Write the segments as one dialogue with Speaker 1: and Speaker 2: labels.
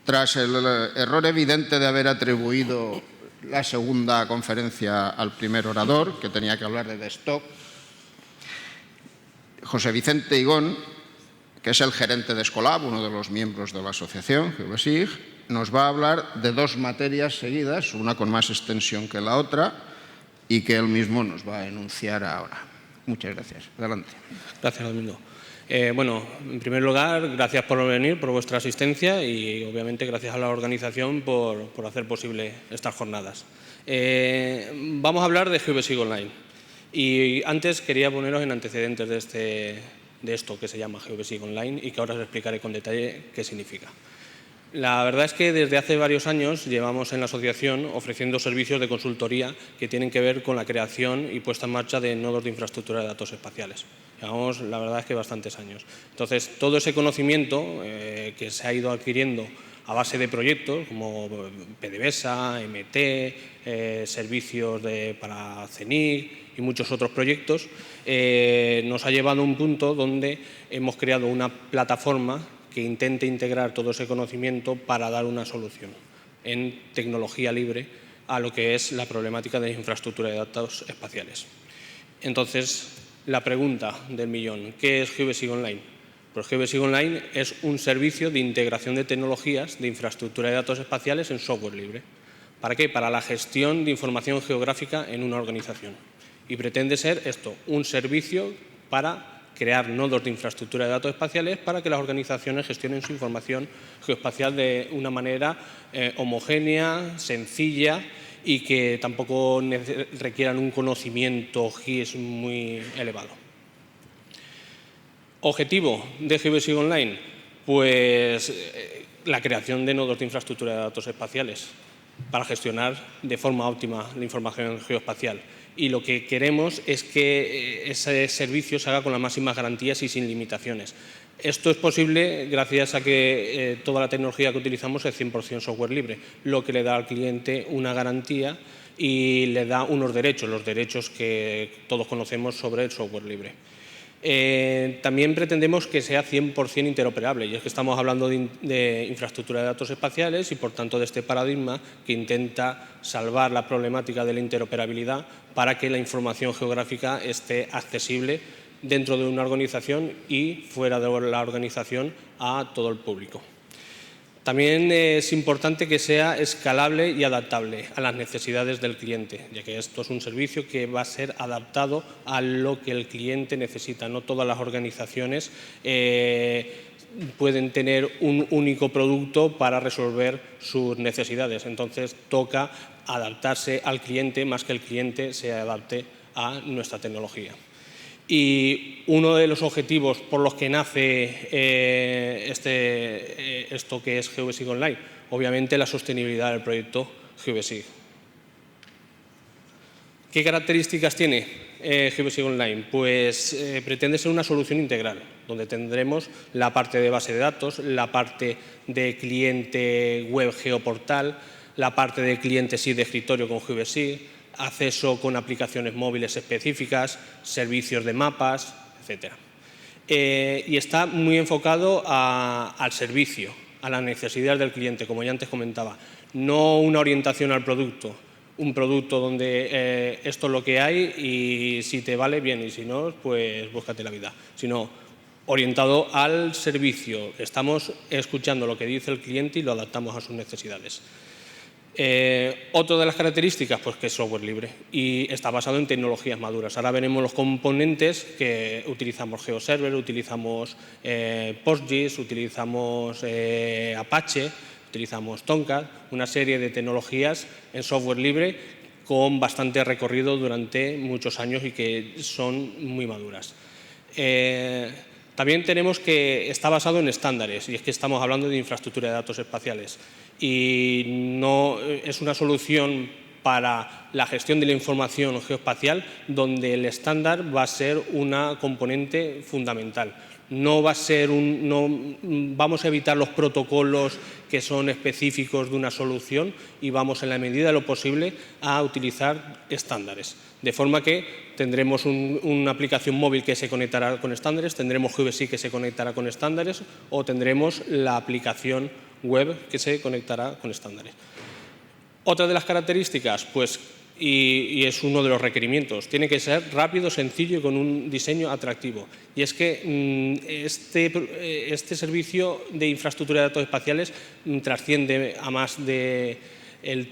Speaker 1: Tras el error evidente de haber atribuido la segunda conferencia al primer orador, que tenía que hablar de desktop, José Vicente Higón, que es el gerente de Escolab, uno de los miembros de la asociación, GeoBSIG, nos va a hablar de dos materias seguidas, una con más extensión que la otra, y que él mismo nos va a enunciar ahora. Muchas gracias. Adelante.
Speaker 2: Gracias, Domingo. Bueno, en primer lugar, gracias por venir, por vuestra asistencia y, obviamente, gracias a la organización por hacer posible estas jornadas. Vamos a hablar de GeoBSIG Online. Y antes quería poneros en antecedentes de esto que se llama GeoBSIG Online y que ahora os explicaré con detalle qué significa. La verdad es que desde hace varios años llevamos en la asociación ofreciendo servicios de consultoría que tienen que ver con la creación y puesta en marcha de nodos de infraestructura de datos espaciales. Llevamos, la verdad es que bastantes años. Entonces, todo ese conocimiento que se ha ido adquiriendo a base de proyectos como PDVSA, MT, servicios para CENIC y muchos otros proyectos, nos ha llevado a un punto donde hemos creado una plataforma que intente integrar todo ese conocimiento para dar una solución en tecnología libre a lo que es la problemática de infraestructura de datos espaciales. Entonces, la pregunta del millón, ¿qué es GeoBSIG Online? Pues GeoBSIG Online es un servicio de integración de tecnologías de infraestructura de datos espaciales en software libre. ¿Para qué? Para la gestión de información geográfica en una organización. Y pretende ser esto, un servicio para crear nodos de infraestructura de datos espaciales para que las organizaciones gestionen su información geoespacial de una manera homogénea, sencilla y que tampoco requieran un conocimiento GIS muy elevado. ¿Objetivo de GeoBSIG Online? Pues la creación de nodos de infraestructura de datos espaciales para gestionar de forma óptima la información geoespacial. Y lo que queremos es que ese servicio se haga con las máximas garantías y sin limitaciones. Esto es posible gracias a que toda la tecnología que utilizamos es 100% software libre, lo que le da al cliente una garantía y le da unos derechos, los derechos que todos conocemos sobre el software libre. También pretendemos que sea 100% interoperable, y es que estamos hablando de infraestructura de datos espaciales y, por tanto, de este paradigma que intenta salvar la problemática de la interoperabilidad para que la información geográfica esté accesible dentro de una organización y fuera de la organización a todo el público. También es importante que sea escalable y adaptable a las necesidades del cliente, ya que esto es un servicio que va a ser adaptado a lo que el cliente necesita. No todas las organizaciones pueden tener un único producto para resolver sus necesidades. Entonces, toca adaptarse al cliente más que el cliente se adapte a nuestra tecnología. Y uno de los objetivos por los que nace esto que es GeoBSIG Online, obviamente la sostenibilidad del proyecto GeoBSIG. ¿Qué características tiene GeoBSIG Online? Pues pretende ser una solución integral, donde tendremos la parte de base de datos, la parte de cliente web geoportal, la parte de cliente SID de escritorio con GeoBSIG, acceso con aplicaciones móviles específicas, servicios de mapas, etc. Y está muy enfocado al servicio, a las necesidades del cliente, como ya antes comentaba. No una orientación al producto, un producto donde esto es lo que hay y si te vale bien y si no, pues búscate la vida, sino orientado al servicio. Estamos escuchando lo que dice el cliente y lo adaptamos a sus necesidades. Otra de las características, pues que es software libre y está basado en tecnologías maduras. Ahora veremos los componentes que utilizamos: GeoServer, utilizamos PostGIS, utilizamos Apache, utilizamos Tomcat, una serie de tecnologías en software libre con bastante recorrido durante muchos años y que son muy maduras. También tenemos que está basado en estándares, y es que estamos hablando de infraestructura de datos espaciales y no es una solución para la gestión de la información geoespacial donde el estándar va a ser una componente fundamental. No vamos a evitar los protocolos que son específicos de una solución y vamos, en la medida de lo posible, a utilizar estándares. De forma que tendremos una aplicación móvil que se conectará con estándares, tendremos GeoBSIG que se conectará con estándares o tendremos la aplicación web que se conectará con estándares. Otra de las características, pues, y es uno de los requerimientos, tiene que ser rápido, sencillo y con un diseño atractivo. Y es que este servicio de infraestructura de datos espaciales trasciende a más del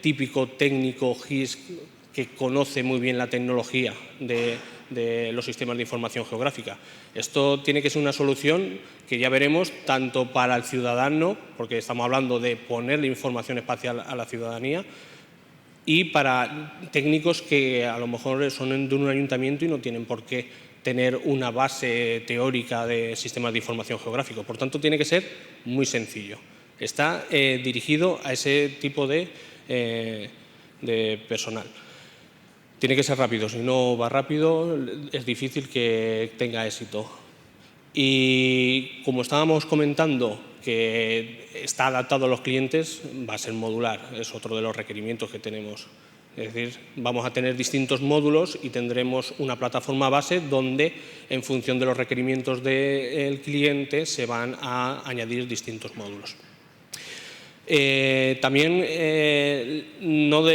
Speaker 2: típico técnico GIS que conoce muy bien la tecnología de los sistemas de información geográfica. Esto tiene que ser una solución que ya veremos tanto para el ciudadano, porque estamos hablando de ponerle información espacial a la ciudadanía, y para técnicos que a lo mejor son de un ayuntamiento y no tienen por qué tener una base teórica de sistemas de información geográfico. Por tanto, tiene que ser muy sencillo. Está dirigido a ese tipo de personal. Tiene que ser rápido, si no va rápido es difícil que tenga éxito. Y como estábamos comentando, que está adaptado a los clientes, va a ser modular, es otro de los requerimientos que tenemos. Es decir, vamos a tener distintos módulos y tendremos una plataforma base donde, en función de los requerimientos del cliente, se van a añadir distintos módulos. También no va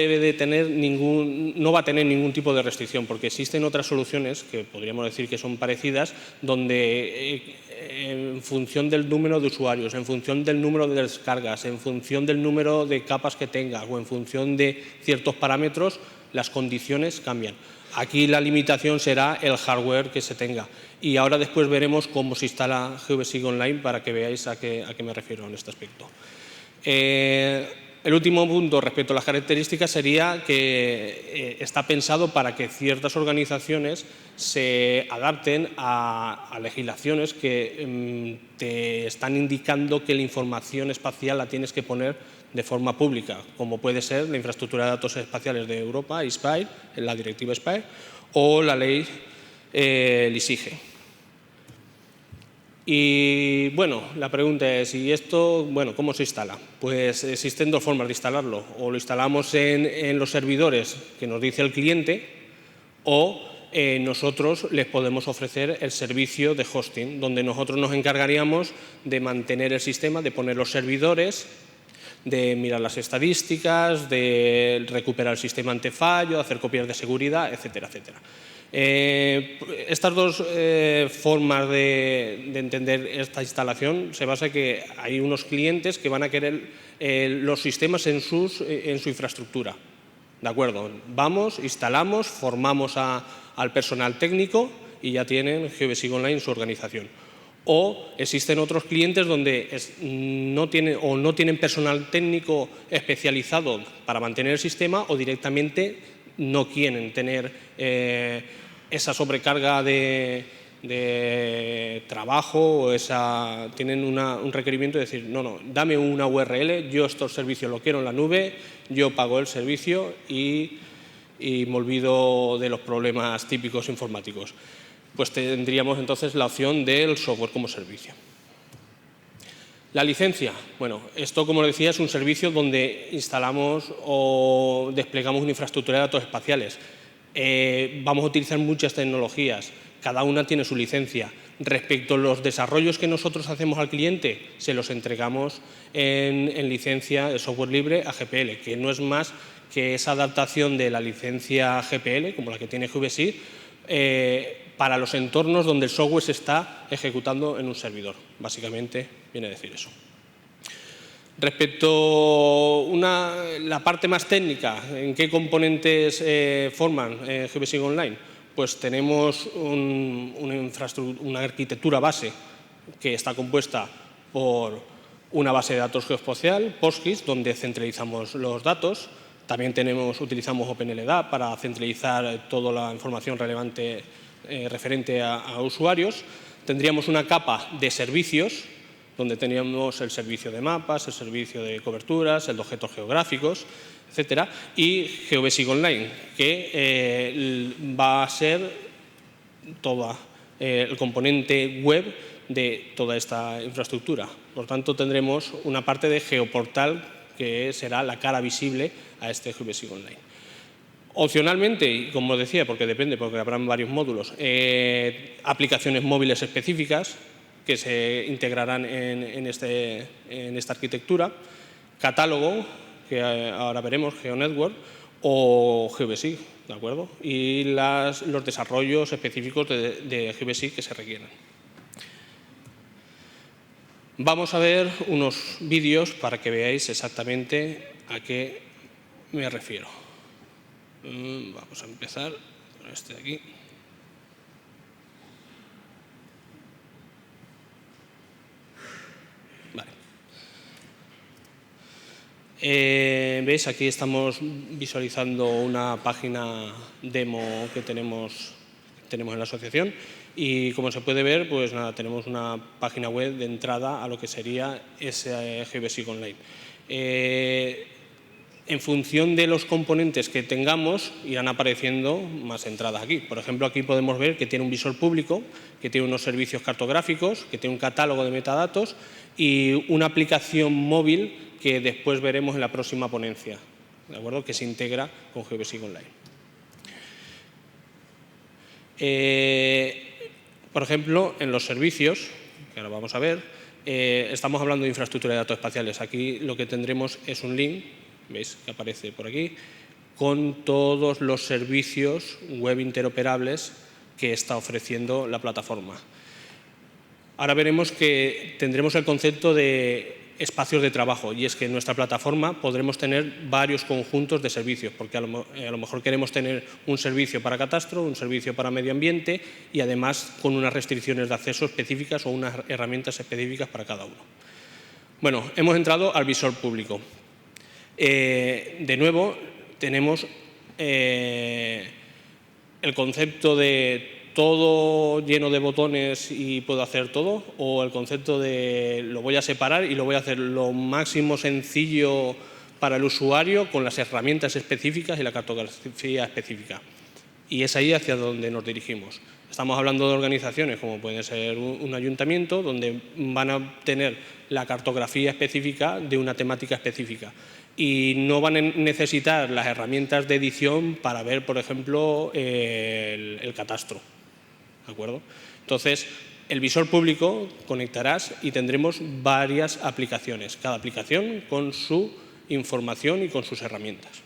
Speaker 2: a tener ningún tipo de restricción, porque existen otras soluciones que podríamos decir que son parecidas, donde en función del número de usuarios, en función del número de descargas, en función del número de capas que tenga o en función de ciertos parámetros, las condiciones cambian. Aquí la limitación será el hardware que se tenga. Y ahora después veremos cómo se instala GVSIG Online para que veáis a qué me refiero en este aspecto. El último punto respecto a las características sería que está pensado para que ciertas organizaciones se adapten a legislaciones que te están indicando que la información espacial la tienes que poner de forma pública, como puede ser la infraestructura de datos espaciales de Europa, SPIRE, en la directiva SPIRE, o la ley LISIGE. Y bueno, la pregunta es, ¿y esto, bueno, cómo se instala? Pues existen dos formas de instalarlo. O lo instalamos en los servidores que nos dice el cliente, o nosotros les podemos ofrecer el servicio de hosting, donde nosotros nos encargaríamos de mantener el sistema, de poner los servidores, de mirar las estadísticas, de recuperar el sistema ante fallo, de hacer copias de seguridad, etcétera, etcétera. Estas dos formas de entender esta instalación se basa en que hay unos clientes que van a querer los sistemas en su infraestructura. ¿De acuerdo? Vamos, instalamos, formamos al personal técnico y ya tienen GVSIG Online en su organización. O existen otros clientes donde no tienen personal técnico especializado para mantener el sistema o directamente no quieren tener esa sobrecarga de trabajo o tienen un requerimiento de decir, no, dame una URL, yo estos servicios lo quiero en la nube, yo pago el servicio y me olvido de los problemas típicos informáticos. Pues tendríamos entonces la opción del software como servicio. La licencia, bueno, esto como decía es un servicio donde instalamos o desplegamos una infraestructura de datos espaciales. Vamos a utilizar muchas tecnologías, cada una tiene su licencia. Respecto a los desarrollos que nosotros hacemos al cliente, se los entregamos en licencia de software libre a GPL, que no es más que esa adaptación de la licencia GPL, como la que tiene GVSIG, para los entornos donde el software se está ejecutando en un servidor. Básicamente viene a decir eso. Respecto a la parte más técnica, ¿en qué componentes forman GVSIG Online? Pues tenemos una arquitectura base que está compuesta por una base de datos geoespacial, PostGIS, donde centralizamos los datos. También utilizamos OpenLDAP para centralizar toda la información relevante referente a usuarios. Tendríamos una capa de servicios, donde teníamos el servicio de mapas, el servicio de coberturas, el de objetos geográficos, etcétera, y GVSIG Online, que va a ser todo el componente web de toda esta infraestructura. Por tanto, tendremos una parte de geoportal que será la cara visible a este GVSIG Online. Opcionalmente, y como decía, porque depende, porque habrán varios módulos, aplicaciones móviles específicas que se integrarán en esta arquitectura. catálogo, que ahora veremos, GeoNetwork, o GVSIG, ¿de acuerdo? Y los desarrollos específicos de GVSIG que se requieran. Vamos a ver unos vídeos para que veáis exactamente a qué me refiero. Vamos a empezar con este de aquí. Vale. ¿Veis? Aquí estamos visualizando una página demo que tenemos en la asociación y, como se puede ver, pues nada, tenemos una página web de entrada a lo que sería ese GVSIG Online. En función de los componentes que tengamos, irán apareciendo más entradas aquí. Por ejemplo, aquí podemos ver que tiene un visor público, que tiene unos servicios cartográficos, que tiene un catálogo de metadatos y una aplicación móvil que después veremos en la próxima ponencia, ¿de acuerdo?, que se integra con GVSIG Online. Por ejemplo, en los servicios, que ahora vamos a ver, estamos hablando de infraestructura de datos espaciales. Aquí lo que tendremos es un link, veis que aparece por aquí, con todos los servicios web interoperables que está ofreciendo la plataforma. Ahora veremos que tendremos el concepto de espacios de trabajo, y es que en nuestra plataforma podremos tener varios conjuntos de servicios, porque a lo mejor queremos tener un servicio para catastro, un servicio para medio ambiente y además con unas restricciones de acceso específicas o unas herramientas específicas para cada uno. Bueno, hemos entrado al visor público. De nuevo, tenemos el concepto de todo lleno de botones y puedo hacer todo, o el concepto de lo voy a separar y lo voy a hacer lo máximo sencillo para el usuario con las herramientas específicas y la cartografía específica. Y es ahí hacia donde nos dirigimos. Estamos hablando de organizaciones como puede ser un ayuntamiento, donde van a tener la cartografía específica de una temática específica y no van a necesitar las herramientas de edición para ver, por ejemplo, el catastro. ¿De acuerdo? Entonces, el visor público conectarás y tendremos varias aplicaciones, cada aplicación con su información y con sus herramientas.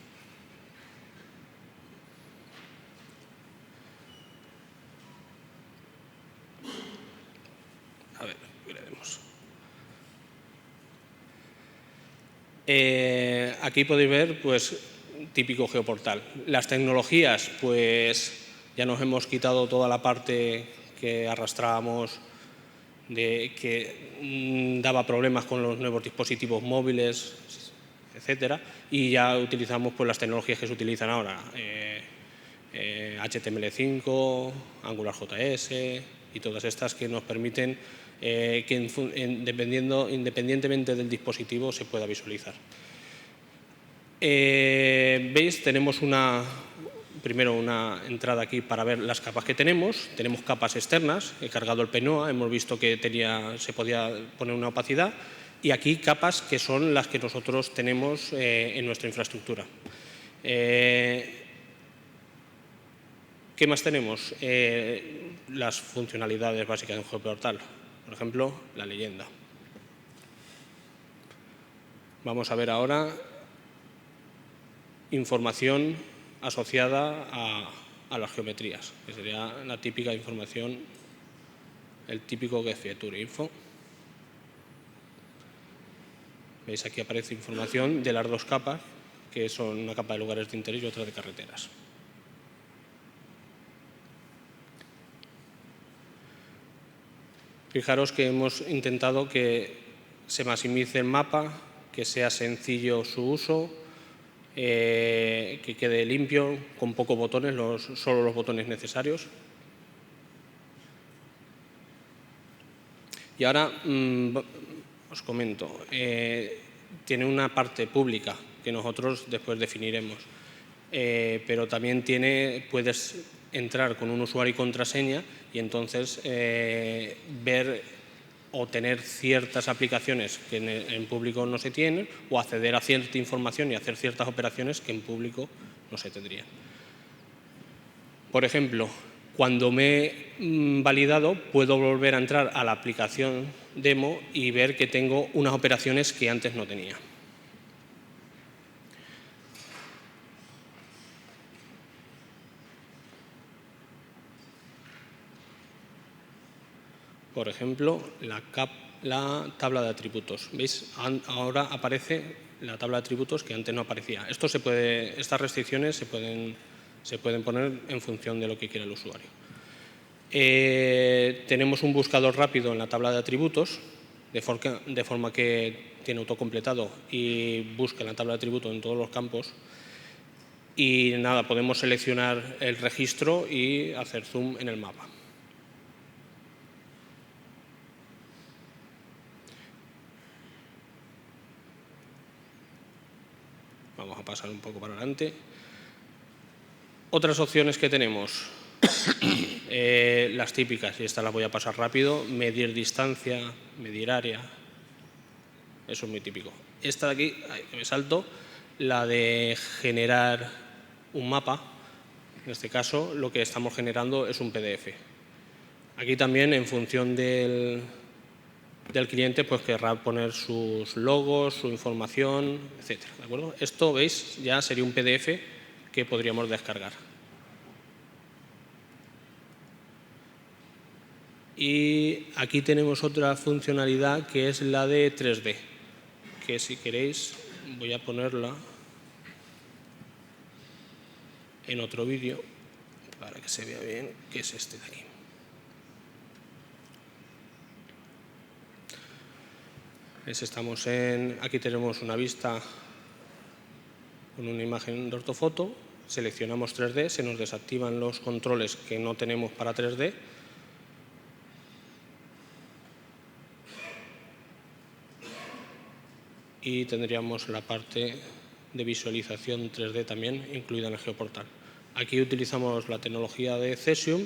Speaker 2: A ver, miraremos. Aquí podéis ver, pues, típico geoportal. Las tecnologías, pues, ya nos hemos quitado toda la parte que arrastrábamos de que daba problemas con los nuevos dispositivos móviles, etcétera, y ya utilizamos, pues, las tecnologías que se utilizan ahora, HTML5, AngularJS y todas estas que nos permiten que independientemente del dispositivo se pueda visualizar. ¿Veis? Tenemos primero una entrada aquí para ver las capas que tenemos. Tenemos capas externas, he cargado el PNOA, hemos visto que se podía poner una opacidad, y aquí capas que son las que nosotros tenemos en nuestra infraestructura. ¿Qué más tenemos? Las funcionalidades básicas de un geoportal, por ejemplo, la leyenda. Vamos a ver ahora información asociada a las geometrías, que sería la típica información, el típico Gefeature Info. Veis, aquí aparece información de las dos capas, que son una capa de lugares de interés y otra de carreteras. Fijaros que hemos intentado que se maximice el mapa, que sea sencillo su uso, que quede limpio, con pocos botones, solo los botones necesarios. Y ahora os comento, tiene una parte pública que nosotros después definiremos, pero también puedes entrar con un usuario y contraseña y entonces ver o tener ciertas aplicaciones que en público no se tienen, o acceder a cierta información y hacer ciertas operaciones que en público no se tendrían. Por ejemplo, cuando me he validado, puedo volver a entrar a la aplicación demo y ver que tengo unas operaciones que antes no tenía. por ejemplo, la tabla de atributos. ¿Veis? Ahora aparece la tabla de atributos que antes no aparecía. Estas restricciones se pueden poner en función de lo que quiera el usuario. Tenemos un buscador rápido en la tabla de atributos, de forma que tiene autocompletado y busca en la tabla de atributos en todos los campos. Y nada, podemos seleccionar el registro y hacer zoom en el mapa. Vamos a pasar un poco para adelante. Otras opciones que tenemos, las típicas, y estas las voy a pasar rápido: medir distancia, medir área. Eso es muy típico. Esta de aquí, que me salto, la de generar un mapa. En este caso, lo que estamos generando es un PDF. Aquí también, en función del cliente, pues querrá poner sus logos, su información, etcétera, ¿de acuerdo? Esto, veis, ya sería un PDF que podríamos descargar. Y aquí tenemos otra funcionalidad que es la de 3D, que si queréis voy a ponerla en otro vídeo para que se vea bien, que es este de aquí. Aquí tenemos una vista con una imagen de ortofoto, seleccionamos 3D, se nos desactivan los controles que no tenemos para 3D. Y tendríamos la parte de visualización 3D también incluida en el geoportal. Aquí utilizamos la tecnología de Cesium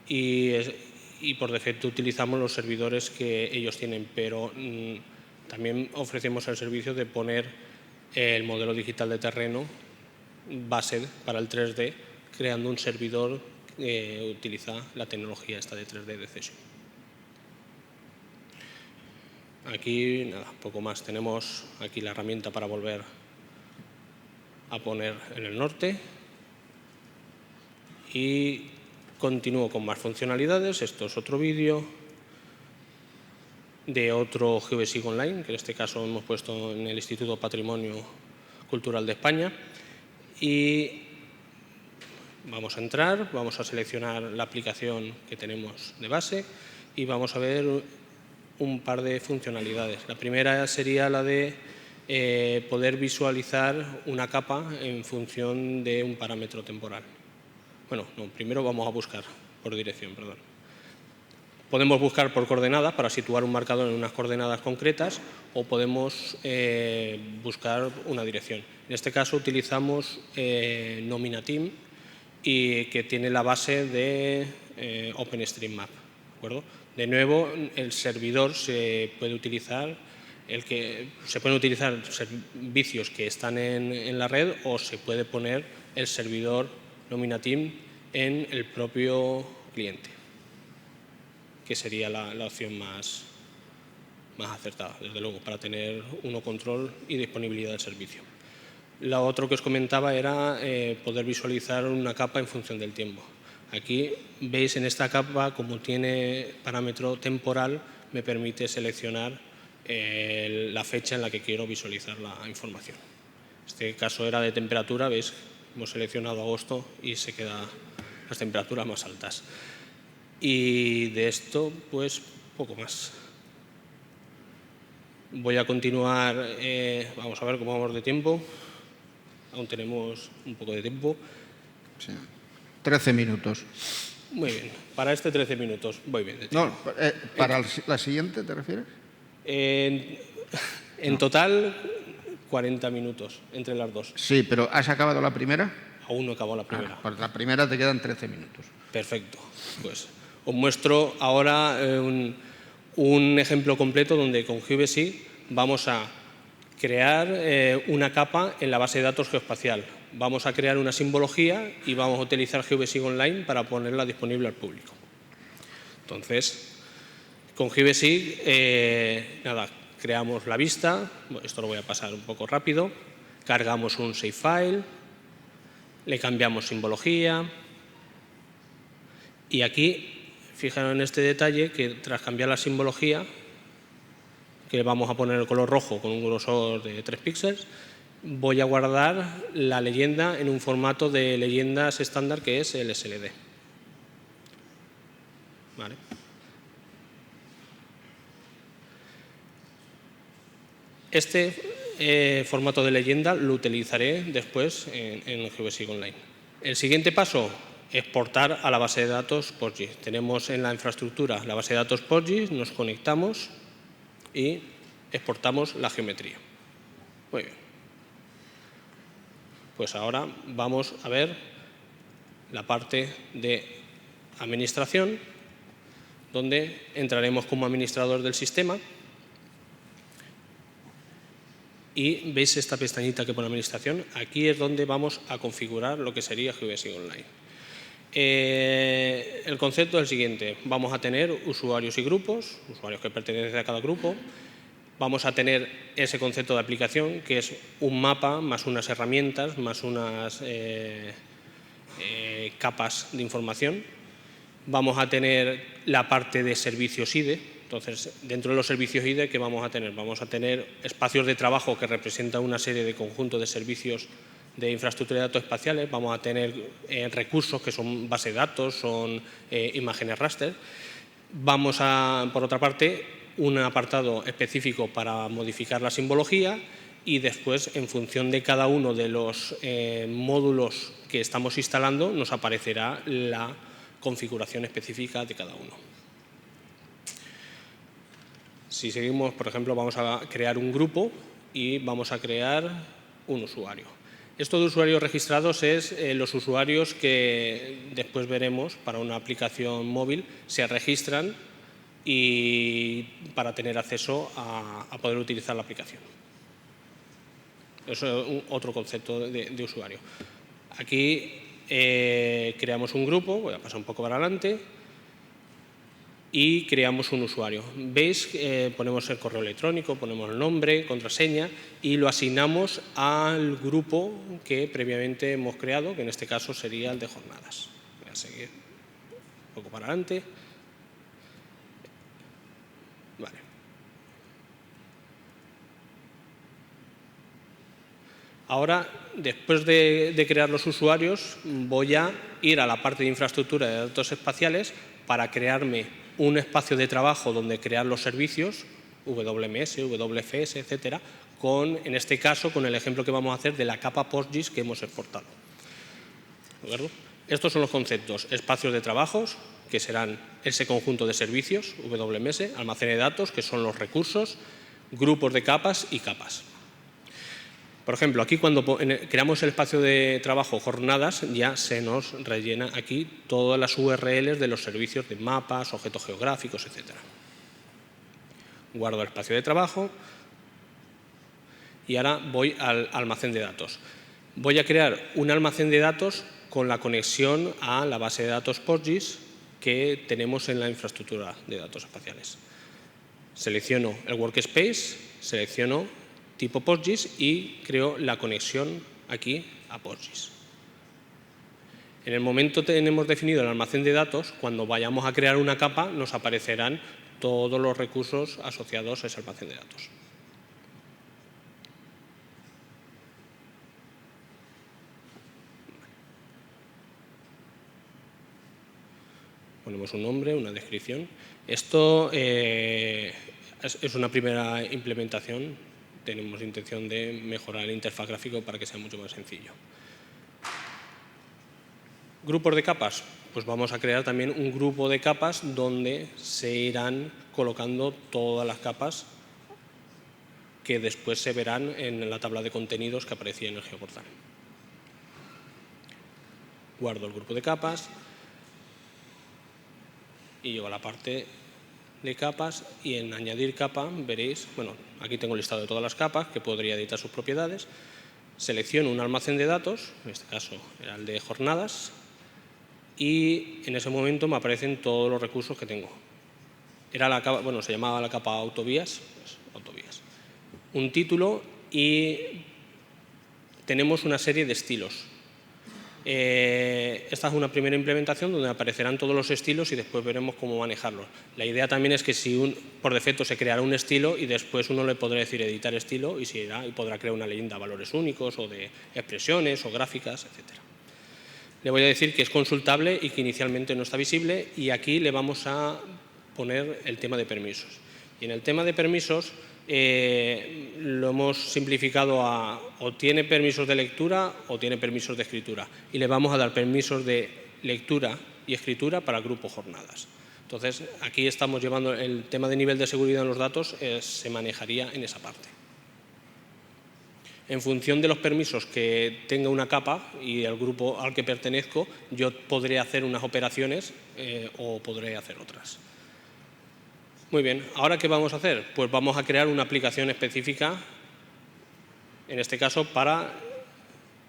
Speaker 2: y por defecto utilizamos los servidores que ellos tienen, pero también ofrecemos el servicio de poner el modelo digital de terreno base para el 3D, creando un servidor que utiliza la tecnología esta de 3D de Cesium. Aquí, nada, poco más. Tenemos aquí la herramienta para volver a poner en el norte. Y continúo con más funcionalidades. Esto es otro vídeo de otro GeoBasic Online, que en este caso hemos puesto en el Instituto Patrimonio Cultural de España. Y vamos a entrar, vamos a seleccionar la aplicación que tenemos de base y vamos a ver un par de funcionalidades. La primera sería la de poder visualizar una capa en función de un parámetro temporal. Bueno, no, primero vamos a buscar por dirección, perdón. Podemos buscar por coordenadas para situar un marcador en unas coordenadas concretas o podemos buscar una dirección. En este caso utilizamos Nominatim, y que tiene la base de OpenStreetMap, ¿de acuerdo? De nuevo, el servidor se pueden utilizar servicios que están en la red, o se puede poner el servidor Nominatim en el propio cliente, que sería la opción más acertada, desde luego, para tener control y disponibilidad del servicio. Lo otro que os comentaba era poder visualizar una capa en función del tiempo. Aquí veis en esta capa, como tiene parámetro temporal, me permite seleccionar la fecha en la que quiero visualizar la información. En este caso era de temperatura, veis, hemos seleccionado agosto y se quedan las temperaturas más altas. Y de esto, pues, poco más. Voy a continuar, vamos a ver cómo vamos de tiempo. Aún tenemos un poco de tiempo.
Speaker 1: Sí. 13 minutos.
Speaker 2: Muy bien. Para 13 minutos. Voy bien de tiempo.
Speaker 1: No, ¿para la siguiente te refieres?
Speaker 2: En total, 40 minutos entre las dos.
Speaker 1: Sí, pero ¿has acabado la primera?
Speaker 2: Aún no he acabado la primera.
Speaker 1: Pues la primera te quedan 13 minutos.
Speaker 2: Perfecto. Pues os muestro ahora un ejemplo completo donde con GeoBasic vamos a crear una capa en la base de datos geoespacial. Vamos a crear una simbología y vamos a utilizar GeoBasic Online para ponerla disponible al público. Entonces, con GeoBasic, creamos la vista. Bueno, esto lo voy a pasar un poco rápido. Cargamos un save file, le cambiamos simbología y aquí, Fijaros en este detalle que tras cambiar la simbología, que vamos a poner el color rojo con un grosor de 3 píxeles, voy a guardar la leyenda en un formato de leyendas estándar que es el SLD. ¿Vale? Este formato de leyenda lo utilizaré después en GeoBasic Online. El siguiente paso, exportar a la base de datos PostGIS. Tenemos en la infraestructura la base de datos PostGIS, nos conectamos y exportamos la geometría. Muy bien. Pues ahora vamos a ver la parte de administración, donde entraremos como administrador del sistema. Y veis esta pestañita que pone administración. Aquí es donde vamos a configurar lo que sería GeoBasic Online. El concepto es el siguiente. Vamos a tener usuarios y grupos, usuarios que pertenecen a cada grupo. Vamos a tener ese concepto de aplicación, que es un mapa más unas herramientas, más unas capas de información. Vamos a tener la parte de servicios IDE. Entonces, dentro de los servicios IDE, ¿qué vamos a tener? Vamos a tener espacios de trabajo que representan una serie de conjuntos de servicios de infraestructura de datos espaciales. Vamos a tener recursos que son base de datos, son imágenes raster. Vamos a, por otra parte, un apartado específico para modificar la simbología y después, en función de cada uno de los módulos que estamos instalando, nos aparecerá la configuración específica de cada uno. Si seguimos, por ejemplo, vamos a crear un grupo y vamos a crear un usuario. Esto de usuarios registrados es los usuarios que después veremos para una aplicación móvil se registran y para tener acceso a poder utilizar la aplicación. Eso es otro concepto de usuario. Aquí creamos un grupo, voy a pasar un poco para adelante, y creamos un usuario. Veis, ponemos el correo electrónico, ponemos el nombre, contraseña y lo asignamos al grupo que previamente hemos creado, que en este caso sería el de jornadas. Voy a seguir un poco para adelante. Vale. Ahora, después de crear los usuarios, voy a ir a la parte de infraestructura de datos espaciales para crearme un espacio de trabajo donde crear los servicios, WMS, WFS, etcétera, en este caso, con el ejemplo que vamos a hacer de la capa PostGIS que hemos exportado. ¿De acuerdo? Estos son los conceptos: espacios de trabajos, que serán ese conjunto de servicios, WMS, almacenes de datos, que son los recursos, grupos de capas y capas. Por ejemplo, aquí cuando creamos el espacio de trabajo jornadas, ya se nos rellena aquí todas las URLs de los servicios de mapas, objetos geográficos, etc. Guardo el espacio de trabajo y ahora voy al almacén de datos. Voy a crear un almacén de datos con la conexión a la base de datos PostGIS que tenemos en la infraestructura de datos espaciales. Selecciono el workspace, selecciono tipo PostGIS y creo la conexión aquí a PostGIS. En el momento que tenemos definido el almacén de datos, cuando vayamos a crear una capa, nos aparecerán todos los recursos asociados a ese almacén de datos. Ponemos un nombre, una descripción. Esto es una primera implementación. Tenemos intención de mejorar el interfaz gráfico para que sea mucho más sencillo. Grupos de capas. Pues vamos a crear también un grupo de capas donde se irán colocando todas las capas que después se verán en la tabla de contenidos que aparecía en el geoportal. Guardo el grupo de capas y llego a la parte de capas y en añadir capa veréis, bueno, aquí tengo el listado de todas las capas que podría editar sus propiedades. Selecciono un almacén de datos, en este caso era el de jornadas, y en ese momento me aparecen todos los recursos que tengo. Era la capa, bueno, se llamaba la capa autovías, pues, autovías. Un título y tenemos una serie de estilos. Esta es una primera implementación donde aparecerán todos los estilos y después veremos cómo manejarlos. La idea también es que por defecto se creará un estilo y después uno le podrá decir editar estilo y podrá crear una leyenda de valores únicos o de expresiones o gráficas, etc. Le voy a decir que es consultable y que inicialmente no está visible, y aquí le vamos a poner el tema de permisos. Y en el tema de permisos lo hemos simplificado a o tiene permisos de lectura o tiene permisos de escritura, y le vamos a dar permisos de lectura y escritura para el grupo jornadas. Entonces, aquí estamos llevando el tema de nivel de seguridad en los datos, se manejaría en esa parte. En función de los permisos que tenga una capa y el grupo al que pertenezco, yo podré hacer unas operaciones o podré hacer otras. Muy bien, ¿ahora qué vamos a hacer? Pues vamos a crear una aplicación específica, en este caso para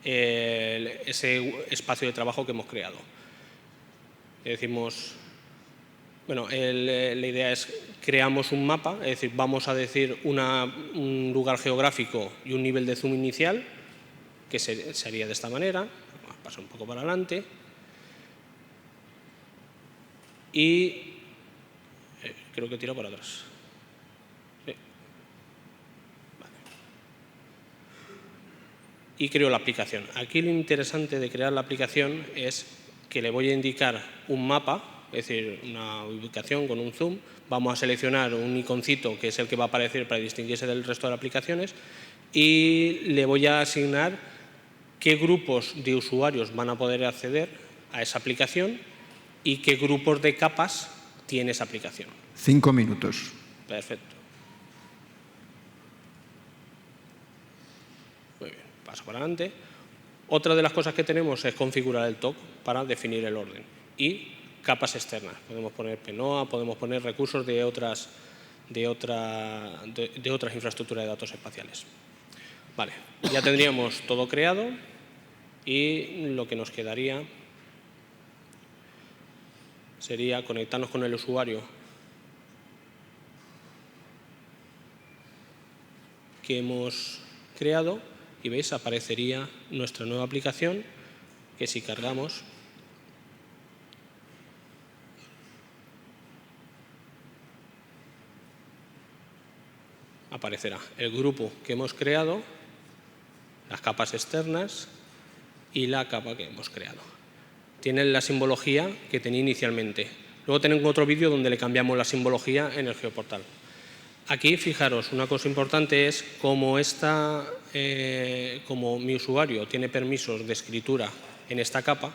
Speaker 2: ese espacio de trabajo que hemos creado. Decimos, bueno, la idea es creamos un mapa, es decir, vamos a decir un lugar geográfico y un nivel de zoom inicial, que sería de esta manera. Vamos a pasar un poco para adelante. Y creo que tiro para atrás. Sí. Vale. Y creo la aplicación. Aquí lo interesante de crear la aplicación es que le voy a indicar un mapa, es decir, una ubicación con un zoom. Vamos a seleccionar un iconcito que es el que va a aparecer para distinguirse del resto de aplicaciones, y le voy a asignar qué grupos de usuarios van a poder acceder a esa aplicación y qué grupos de capas tiene esa aplicación.
Speaker 1: 5 minutos.
Speaker 2: Perfecto. Muy bien, paso para adelante. Otra de las cosas que tenemos es configurar el TOC para definir el orden y capas externas. Podemos poner PNOA, podemos poner recursos de otras infraestructuras de datos espaciales. Vale, ya tendríamos todo creado y lo que nos quedaría sería conectarnos con el usuario que hemos creado y veis, aparecería nuestra nueva aplicación, que si cargamos aparecerá el grupo que hemos creado, las capas externas y la capa que hemos creado. Tienen la simbología que tenía inicialmente. Luego tenemos otro vídeo donde le cambiamos la simbología en el geoportal. Aquí, fijaros, una cosa importante es como mi usuario tiene permisos de escritura en esta capa,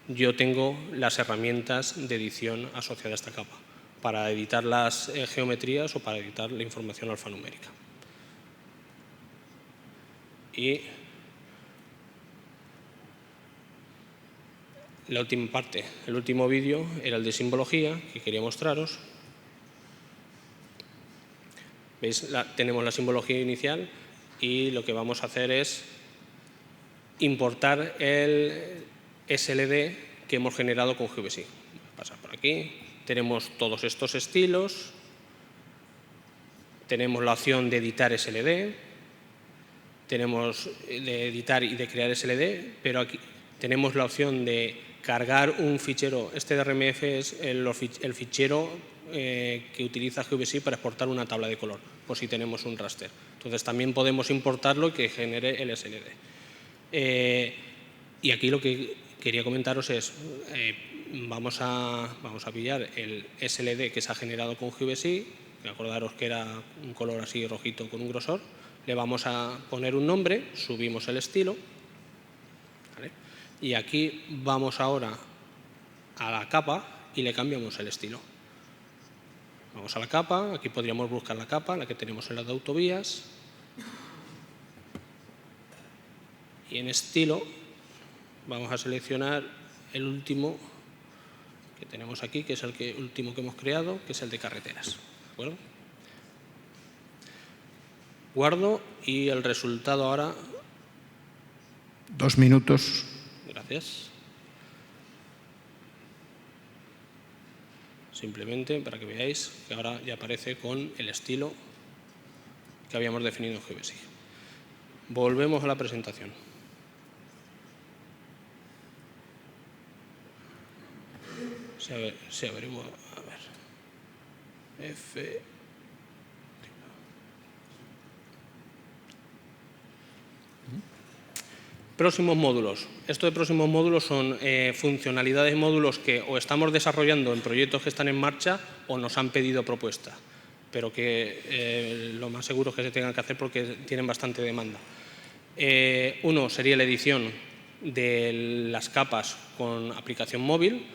Speaker 2: yo tengo las herramientas de edición asociadas a esta capa para editar las geometrías o para editar la información alfanumérica. Y la última parte, el último vídeo, era el de simbología, que quería mostraros. ¿Veis? Tenemos la simbología inicial y lo que vamos a hacer es importar el SLD que hemos generado con GVC. Voy a pasar por aquí. Tenemos todos estos estilos. Tenemos la opción de editar SLD. Tenemos de editar y de crear SLD, pero aquí tenemos la opción de cargar un fichero. Este DRMF es el fichero que utiliza GVC para exportar una tabla de color, por si tenemos un raster. Entonces también podemos importarlo y que genere el SLD. Y aquí lo que quería comentaros es, vamos a pillar el SLD que se ha generado con GVC, que acordaros que era un color así rojito con un grosor. Le vamos a poner un nombre, subimos el estilo, ¿vale? Y aquí vamos ahora a la capa y le cambiamos el estilo. Vamos a la capa, aquí podríamos buscar la capa, la que tenemos en las de autovías. Y en estilo vamos a seleccionar el último que tenemos aquí, que es el último que hemos creado, que es el de carreteras. ¿De acuerdo? Guardo y el resultado ahora.
Speaker 1: 2 minutos.
Speaker 2: Gracias. Simplemente para que veáis que ahora ya aparece con el estilo que habíamos definido en GVC. Volvemos a la presentación. se averigua. A ver. Próximos módulos. Esto de próximos módulos son funcionalidades de módulos que o estamos desarrollando en proyectos que están en marcha o nos han pedido propuesta, pero que lo más seguro es que se tengan que hacer porque tienen bastante demanda. Uno sería la edición de las capas con aplicación móvil,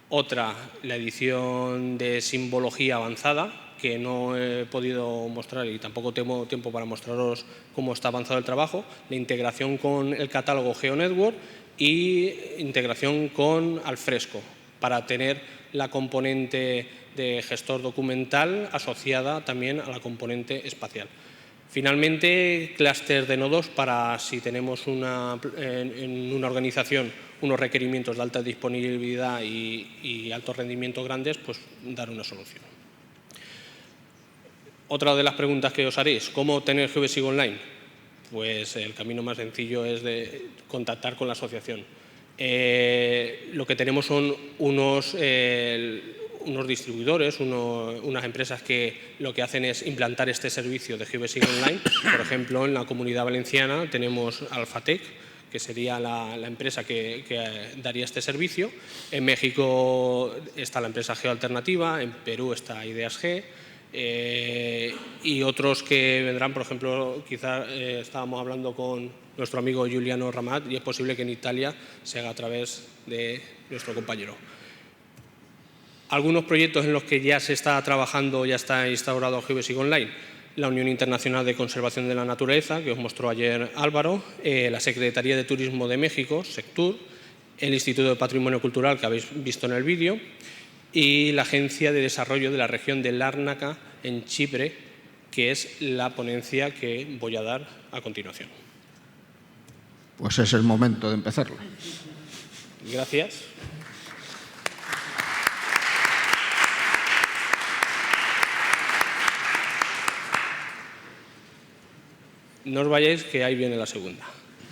Speaker 2: otra la edición de simbología avanzada, que no he podido mostrar y tampoco tengo tiempo para mostraros cómo está avanzado el trabajo, la integración con el catálogo GeoNetwork y integración con Alfresco, para tener la componente de gestor documental asociada también a la componente espacial. Finalmente, clúster de nodos para si tenemos en una organización unos requerimientos de alta disponibilidad y alto rendimiento grandes, pues dar una solución. Otra de las preguntas que os haréis, ¿cómo obtener GeoBasic Online? Pues el camino más sencillo es de contactar con la asociación. Lo que tenemos son unos distribuidores, unas empresas que lo que hacen es implantar este servicio de GeoBasic Online. Por ejemplo, en la Comunidad Valenciana tenemos Alphatec, que sería la empresa que daría este servicio. En México está la empresa GeoAlternativa, en Perú está Ideas G, y otros que vendrán, por ejemplo, quizá estábamos hablando con nuestro amigo Giuliano Ramat y es posible que en Italia se haga a través de nuestro compañero. Algunos proyectos en los que ya se está trabajando, ya está instaurado GeoBasic Online. La Unión Internacional de Conservación de la Naturaleza, que os mostró ayer Álvaro, la Secretaría de Turismo de México, Sectur, el Instituto de Patrimonio Cultural, que habéis visto en el vídeo, y la Agencia de Desarrollo de la Región de Lárnaca, en Chipre, que es la ponencia que voy a dar a continuación.
Speaker 1: Pues es el momento de empezarlo.
Speaker 2: Gracias. No os vayáis, que ahí viene la segunda.